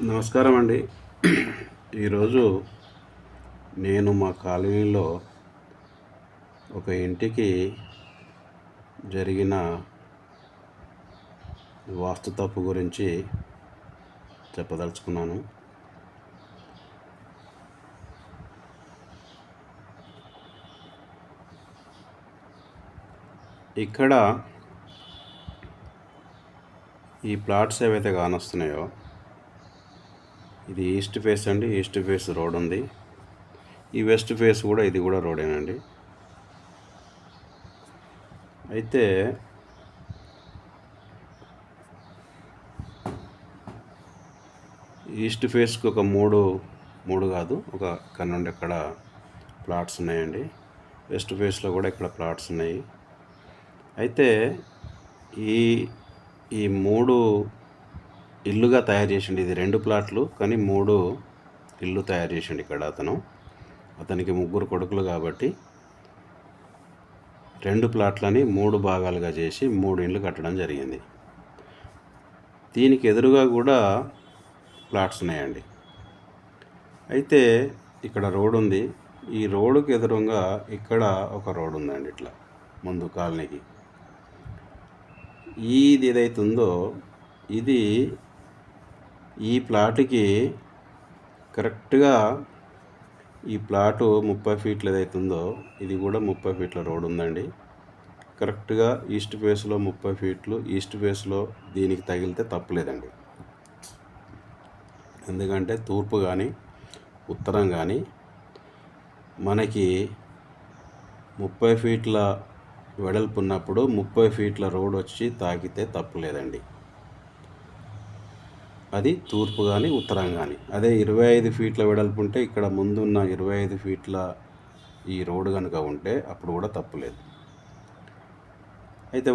నమస్కారం అండి. ఈరోజు నేను మా కాలనీలో ఒక ఇంటికి జరిగిన వాస్తు తప్పు గురించి చెప్పదలుచుకున్నాను. ఇక్కడ ఈ ప్లాట్స్ ఏవైతే కానొస్తున్నాయో ఇది ఈస్ట్ ఫేస్ అండి. ఈస్ట్ ఫేస్ రోడ్ ఉంది. ఈ వెస్ట్ ఫేస్ కూడా ఇది కూడా రోడేనండి. అయితే ఈస్ట్ ఫేస్కి ఒక మూడు కాదు, ఒక ఇక్కడ నుండి అక్కడ ప్లాట్స్ ఉన్నాయండి. వెస్ట్ ఫేస్లో కూడా ఇక్కడ ప్లాట్స్ ఉన్నాయి. అయితే ఈ ఈ మూడు ఇల్లుగా తయారు చేసిండు. ఇది 2 ప్లాట్లు కానీ 3 ఇల్లు తయారు చేసిండు ఇక్కడ అతనికి 3 కొడుకులు కాబట్టి 2 ప్లాట్లని 3 భాగాలుగా చేసి 3 ఇండ్లు కట్టడం జరిగింది. దీనికి ఎదురుగా కూడా ప్లాట్స్ ఉన్నాయండి. అయితే ఇక్కడ రోడ్ ఉంది. ఈ రోడ్డుకి ఎదురుగా ఇక్కడ ఒక రోడ్ ఉందండి. ఇట్లా ముందు కాలనీకి ఇది ఏదైతే ఉందో ఇది ఈ ప్లాట్కి కరెక్ట్గా ఈ ప్లాటు 30 ఫీట్లు ఏదైతే ఉందో ఇది కూడా 30 ఫీట్ల రోడ్ ఉందండి. కరెక్ట్గా ఈస్ట్ ఫేస్లో 30 ఫీట్లు ఈస్ట్ ఫేస్లో దీనికి తగిలితే తప్పులేదండి. ఎందుకంటే తూర్పు కానీ ఉత్తరం కానీ మనకి 30 ఫీట్ల వెడల్పు ఉన్నప్పుడు 30 ఫీట్ల రోడ్ వచ్చి తాకితే తప్పులేదండి. అది తూర్పు కానీ ఉత్తరం కానీ. అదే 25 ఫీట్ల వెడల్పు ఉంటే ఇక్కడ ముందున్న 25 ఫీట్ల ఈ రోడ్డు కనుక ఉంటే అప్పుడు కూడా తప్పులేదు. అయితే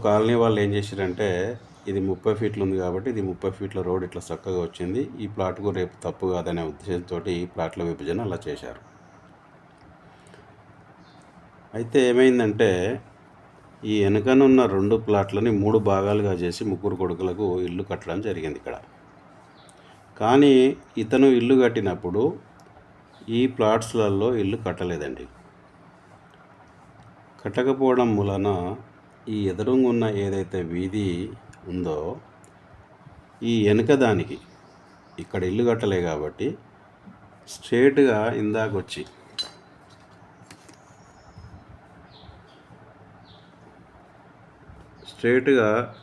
కాలనీ వాళ్ళు ఏం చేశారంటే ఇది 30 ఫీట్లు ఉంది కాబట్టి ఇది 30 ఫీట్ల రోడ్ ఇట్లా చక్కగా వచ్చింది, ఈ ప్లాట్కు రేపు తప్పు కాదనే ఉద్దేశంతో ఈ ప్లాట్ల విభజన అలా చేశారు. అయితే ఏమైందంటే ఈ వెనకనున్న 2 ప్లాట్లని 3 భాగాలుగా చేసి 3 కొడుకులకు ఇల్లు కట్టడం జరిగింది ఇక్కడ. కానీ ఇతను ఇల్లు కట్టినప్పుడు ఈ ప్లాట్స్లలో ఇల్లు కట్టలేదండి. కట్టకపోవడం వలన ఈ ఎదురుగున్న ఏదైతే వీధి ఉందో ఈ వెనుక దానికి ఇక్కడ ఇల్లు కట్టలే కాబట్టి స్ట్రేట్గా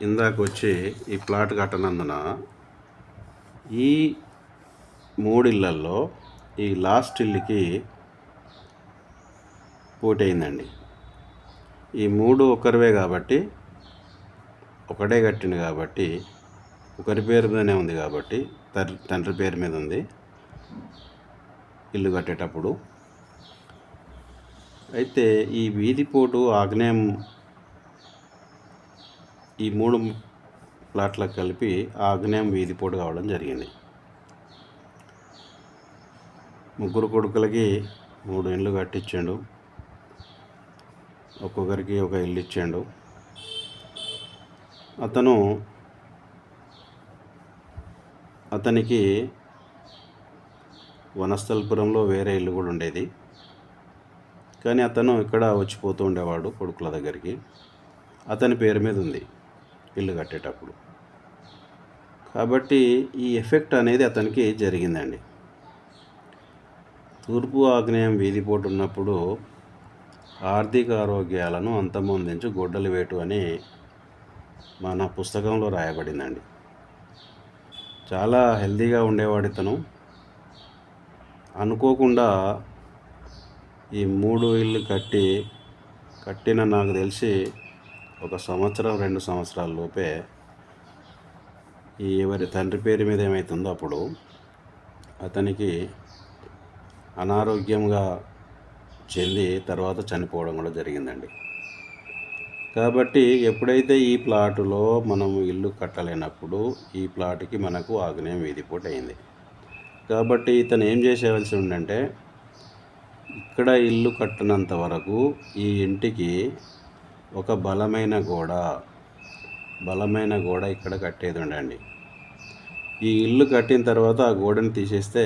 ఇందాకొచ్చి ఈ ప్లాట్ కట్టనందున ఈ 3 ఇళ్లల్లో ఈ లాస్ట్ ఇల్లుకి పోటీ అయిందండి. ఈ 3 ఒకరివే కాబట్టి ఒకటే కట్టిండు కాబట్టి ఒకరి పేరు మీదనే ఉంది కాబట్టి తండ్రి పేరు మీద ఉంది ఇల్లు కట్టేటప్పుడు. అయితే ఈ వీధి పోటు ఆగ్నేయం ఈ 3 ప్లాట్లకు కలిపి ఆగ్నేయం వీధి పోటు కావడం జరిగింది. 3 కొడుకులకి 3 ఇండ్లు కట్టించాడు. ఒక్కొక్కరికి ఒక ఇల్లు ఇచ్చాడు. అతనికి వనస్థలపురంలో వేరే ఇల్లు కూడా ఉండేది, కానీ అతను ఇక్కడ వచ్చిపోతూ ఉండేవాడు కొడుకుల దగ్గరికి. అతని పేరు మీద ఉంది ఇల్లు కట్టేటప్పుడు. కాబట్టి ఈ ఎఫెక్ట్ అనేది అతనికి జరిగిందండి. తూర్పు ఆగ్నేయం వీధిపోటు ఉన్నప్పుడు ఆర్థిక ఆరోగ్యాలను అంతమొందించు గొడ్డలి వేటు అని మన పుస్తకంలో రాయబడిందండి. చాలా హెల్తీగా ఉండేవాడు ఇతను. అనుకోకుండా ఈ 3 ఇల్లు కట్టిన నాకు తెలిసి 1 సంవత్సరం 2 సంవత్సరాల లోపే ఈ ఎవరి తండ్రి పేరు మీద ఏమవుతుందో అప్పుడు అతనికి అనారోగ్యంగా చెంది తర్వాత చనిపోవడం కూడా జరిగిందండి. కాబట్టి ఎప్పుడైతే ఈ ప్లాటులో మనం ఇల్లు కట్టలేనప్పుడు ఈ ప్లాట్కి మనకు ఆగ్నేయం వీధిపోటు అయింది. కాబట్టి ఇతను ఏం చేసేవలసి ఉందంటే ఇక్కడ ఇల్లు కట్టినంత వరకు ఈ ఇంటికి ఒక బలమైన గోడ ఇక్కడ కట్టేది ఉండండి. ఈ ఇల్లు కట్టిన తర్వాత ఆ గోడని తీసేస్తే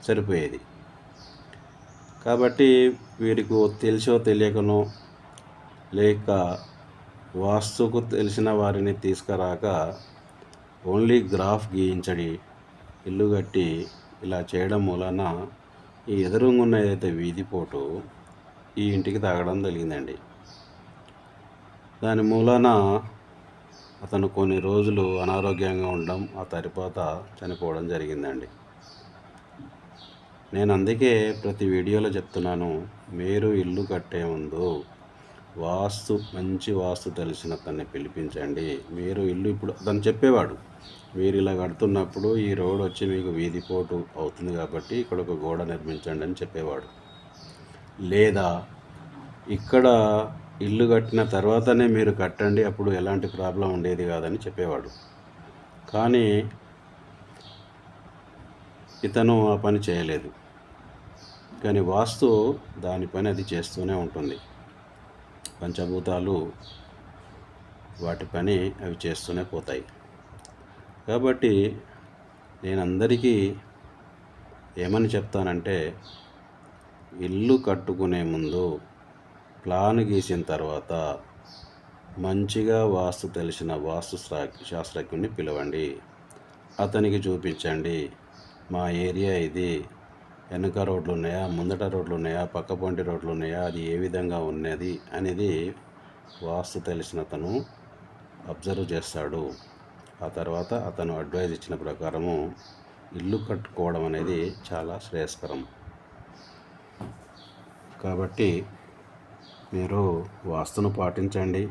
సరిపోయేది. కాబట్టి వీరికి తెలిసో తెలియకనో లేక వాస్తుకు తెలిసిన వారిని తీసుకురాక ఓన్లీ గ్రాఫ్ గీయించడి ఇల్లు కట్టి ఇలా చేయడం మూలన ఈ ఎదురుగున్న ఏదైతే వీధిపోటు ఈ ఇంటికి తాగడం జరిగిందండి. దాని మూలన అతను కొన్ని రోజులు అనారోగ్యంగా ఉండడం, ఆ తర్వాత చనిపోవడం జరిగిందండి. నేను అందుకే ప్రతి వీడియోలో చెప్తున్నాను, మీరు ఇల్లు కట్టే ముందు మంచి వాస్తు తెలిసిన అతన్ని పిలిపించండి. మీరు ఇల్లు ఇప్పుడు అతను చెప్పేవాడు, మీరు ఇలా కడుతున్నప్పుడు ఈ రోడ్ వచ్చి మీకు వీధిపోటు అవుతుంది కాబట్టి ఇక్కడ ఒక గోడ నిర్మించండి అని చెప్పేవాడు. లేదా ఇక్కడ ఇల్లు కట్టిన తర్వాతనే మీరు కట్టండి, అప్పుడు ఎలాంటి ప్రాబ్లం ఉండేది కాదని చెప్పేవాడు. కానీ ఇతను ఆ పని చేయలేదు. కానీ వాస్తు దాని పని అది చేస్తూనే ఉంటుంది. పంచభూతాలు వాటి పని అవి చేస్తూనే పోతాయి. కాబట్టి నేను అందరికీ ఏమని చెప్తానంటే, ఇల్లు కట్టుకునే ముందు ప్లాన్ గీసిన తర్వాత మంచిగా వాస్తు తెలిసిన శాస్త్రజ్ఞుని పిలవండి. అతనికి చూపించండి, మా ఏరియా ఇది, వెనుక రోడ్లు ఉన్నాయా, ముందట రోడ్లు ఉన్నాయా, పక్కపొంటి రోడ్లు ఉన్నాయా, అది ఏ విధంగా ఉన్నది అనేది వాస్తు తెలిసిన అతను అబ్జర్వ్ చేస్తాడు. ఆ తర్వాత అతను అడ్వైజ్ ఇచ్చిన ప్రకారము ఇల్లు కట్టుకోవడం అనేది చాలా శ్రేయస్కరం. కాబట్టి మీరు వాస్తును పాటించండి.